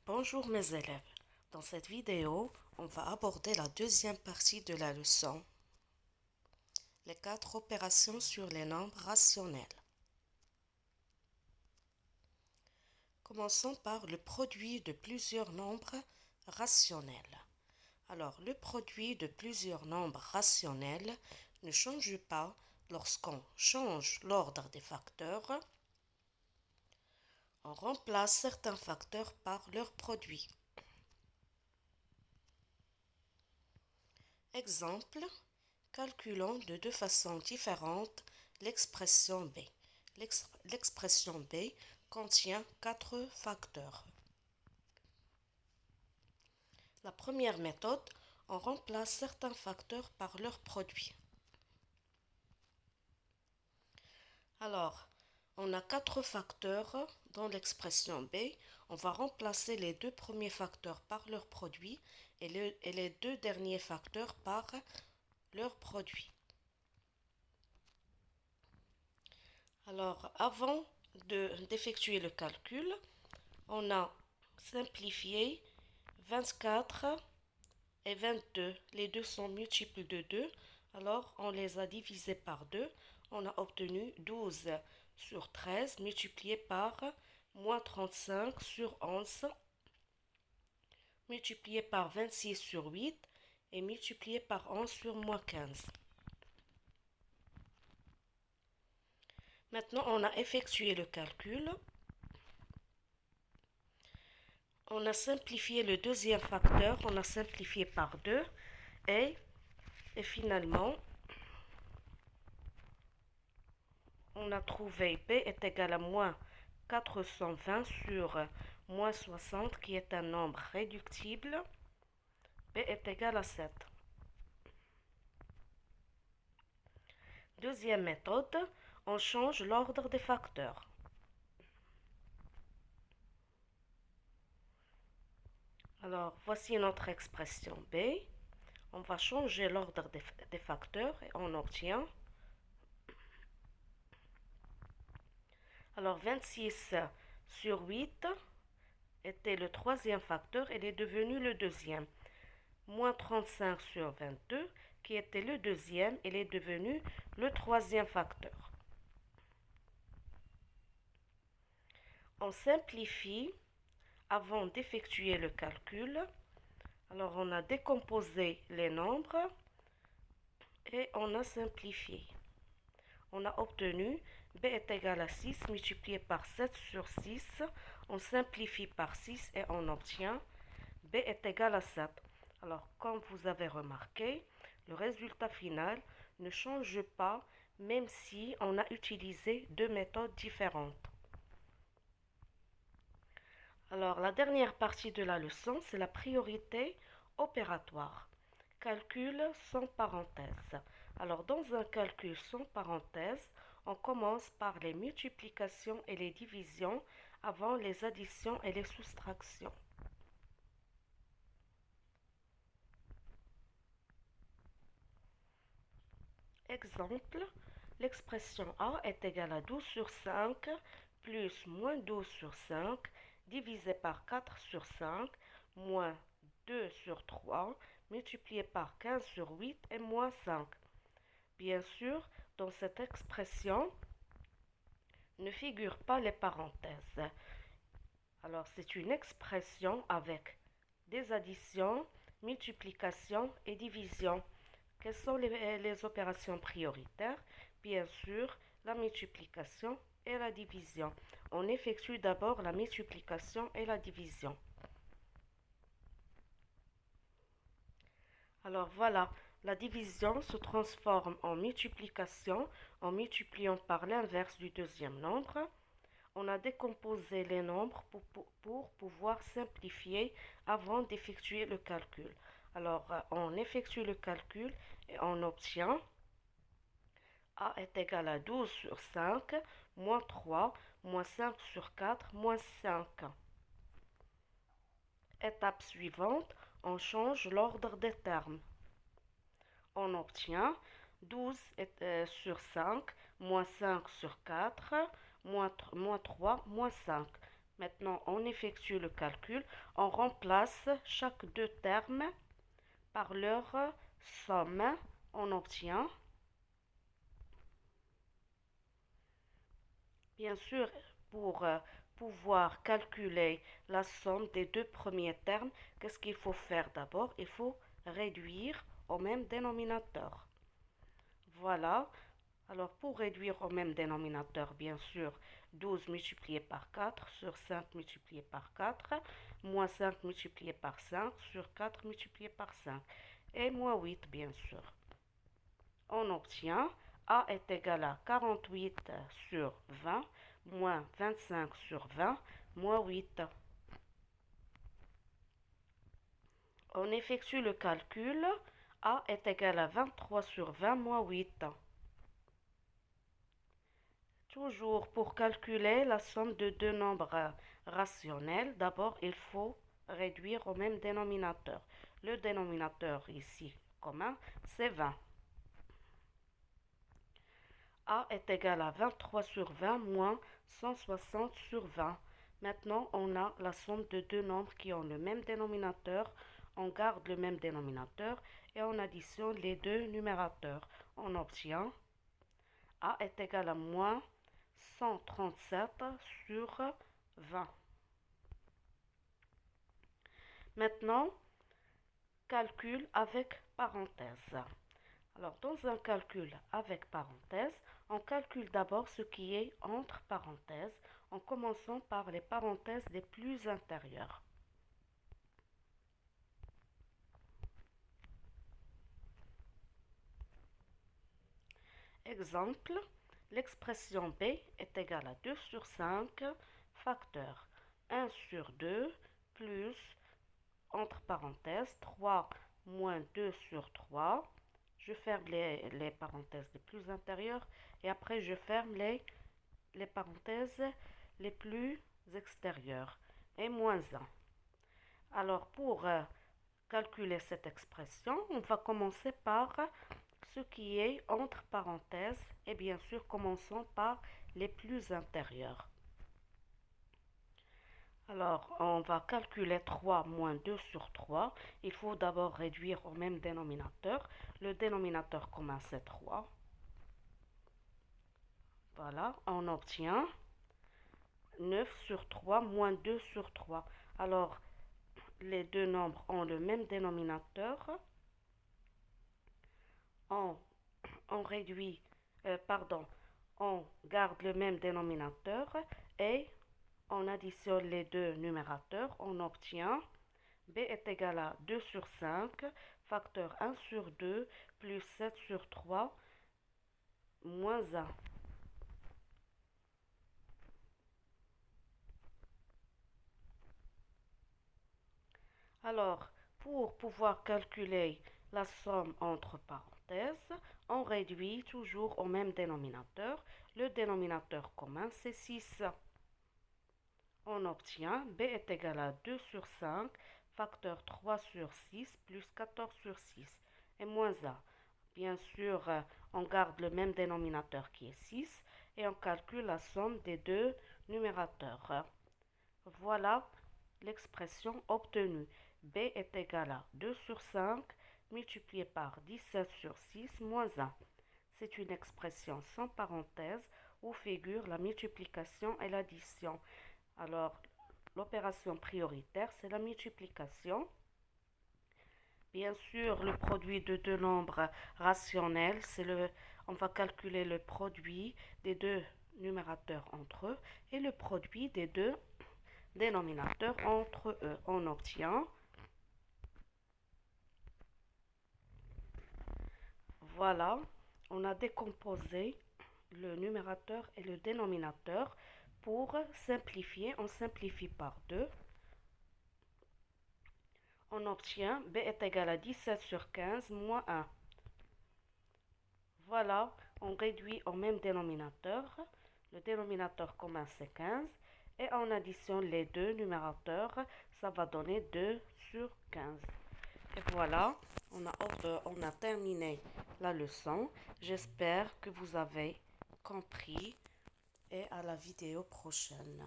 Bonjour mes élèves. Dans cette vidéo, on va aborder la deuxième partie de la leçon, les 4 opérations sur les nombres rationnels. Commençons par le produit de plusieurs nombres rationnels. Alors, le produit de plusieurs nombres rationnels ne change pas lorsqu'on change l'ordre des facteurs. On remplace certains facteurs par leur produit. Exemple, calculons de deux façons différentes l'expression B. L'expression B contient 4 facteurs. La première méthode, on remplace certains facteurs par leur produit. Alors, on a 4 facteurs dans l'expression B. On va remplacer les deux premiers facteurs par leur produit et les deux derniers facteurs par leur produit. Alors, avant d'effectuer le calcul, on a simplifié 24 et 22. Les deux sont multiples de 2. Alors, on les a divisés par 2. On a obtenu 12 sur 13 multiplié par moins 35 sur 11 multiplié par 26 sur 8 et multiplié par 11 sur moins 15. Maintenant, on a effectué le calcul. On a simplifié le deuxième facteur, on a simplifié par 2 et finalement, on a trouvé B est égal à moins 420 sur moins 60 qui est un nombre réductible. B est égal à 7. Deuxième méthode, on change l'ordre des facteurs. Alors, voici notre expression B. On va changer l'ordre des facteurs et on obtient. Alors, 26 sur 8 était le troisième facteur, il est devenu le deuxième. Moins 35 sur 22, qui était le deuxième, il est devenu le troisième facteur. On simplifie avant d'effectuer le calcul. Alors, on a décomposé les nombres et on a simplifié. On a obtenu B est égal à 6 multiplié par 7 sur 6. On simplifie par 6 et on obtient B est égal à 7. Alors, comme vous avez remarqué, le résultat final ne change pas même si on a utilisé deux méthodes différentes. Alors, la dernière partie de la leçon, c'est la priorité opératoire. Calcul sans parenthèse. Alors, dans un calcul sans parenthèse, on commence par les multiplications et les divisions avant les additions et les soustractions. Exemple, l'expression A est égale à 12 sur 5 plus moins 12 sur 5 divisé par 4 sur 5 moins 2 sur 3 multiplié par 15 sur 8 et moins 5. Bien sûr, dans cette expression ne figurent pas les parenthèses. Alors, c'est une expression avec des additions, multiplications et divisions. Quelles sont les opérations prioritaires? Bien sûr, la multiplication et la division. On effectue d'abord la multiplication et la division. Alors voilà, la division se transforme en multiplication en multipliant par l'inverse du deuxième nombre. On a décomposé les nombres pour pouvoir simplifier avant d'effectuer le calcul. Alors, on effectue le calcul et on obtient A est égal à 12 sur 5, moins 3, moins 5 sur 4, moins 5. Étape suivante, on change l'ordre des termes. On obtient 12 sur 5, moins 5 sur 4, moins 3, moins 5. Maintenant, on effectue le calcul. On remplace chaque deux termes par leur somme. On obtient, bien sûr, pour pouvoir calculer la somme des deux premiers termes, qu'est-ce qu'il faut faire d'abord? Il faut réduire au même dénominateur. Voilà. Alors, pour réduire au même dénominateur, bien sûr, 12 multiplié par 4 sur 5 multiplié par 4, moins 5 multiplié par 5 sur 4 multiplié par 5, et moins 8, bien sûr. On obtient A est égal à 48 sur 20, moins 25 sur 20, moins 8. On effectue le calcul. A est égal à 23 sur 20, moins 8. Toujours pour calculer la somme de deux nombres rationnels, d'abord il faut réduire au même dénominateur. Le dénominateur ici commun, c'est 20. A est égal à 23 sur 20 moins 160 sur 20. Maintenant, on a la somme de deux nombres qui ont le même dénominateur. On garde le même dénominateur et on additionne les deux numérateurs. On obtient A est égal à moins 137 sur 20. Maintenant, calcul avec parenthèse. Alors, dans un calcul avec parenthèse, on calcule d'abord ce qui est entre parenthèses en commençant par les parenthèses les plus intérieures. Exemple, l'expression B est égale à 2 sur 5 facteur 1 sur 2 plus, entre parenthèses, 3 moins 2 sur 3. Je ferme les parenthèses les plus intérieures et après je ferme les parenthèses les plus extérieures et moins 1. Alors pour calculer cette expression, on va commencer par ce qui est entre parenthèses et bien sûr commençons par les plus intérieures. Alors, on va calculer 3 moins 2 sur 3. Il faut d'abord réduire au même dénominateur. Le dénominateur commun, c'est 3. Voilà, on obtient 9 sur 3 moins 2 sur 3. Alors, les deux nombres ont le même dénominateur. On, on réduit, on garde le même dénominateur et on additionne les deux numérateurs. On obtient B est égal à 2 sur 5, facteur 1 sur 2, plus 7 sur 3, moins 1. Alors, pour pouvoir calculer la somme entre parenthèses, on réduit toujours au même dénominateur. Le dénominateur commun, c'est 6. On obtient B est égal à 2 sur 5, facteur 3 sur 6, plus 14 sur 6, et moins 1. Bien sûr, on garde le même dénominateur qui est 6, et on calcule la somme des deux numérateurs. Voilà l'expression obtenue. B est égal à 2 sur 5 multiplié par 17 sur 6 moins 1. C'est une expression sans parenthèse où figure la multiplication et l'addition. Alors, l'opération prioritaire, c'est la multiplication. Bien sûr, le produit de deux nombres rationnels, on va calculer le produit des deux numérateurs entre eux et le produit des deux dénominateurs entre eux. On obtient, voilà, on a décomposé le numérateur et le dénominateur. Pour simplifier, on simplifie par 2. On obtient B est égal à 17 sur 15 moins 1. Voilà, on réduit au même dénominateur. Le dénominateur commun c'est 15. Et on additionne les deux numérateurs. Ça va donner 2 sur 15. Et voilà, on a terminé la leçon. J'espère que vous avez compris. Et à la vidéo prochaine.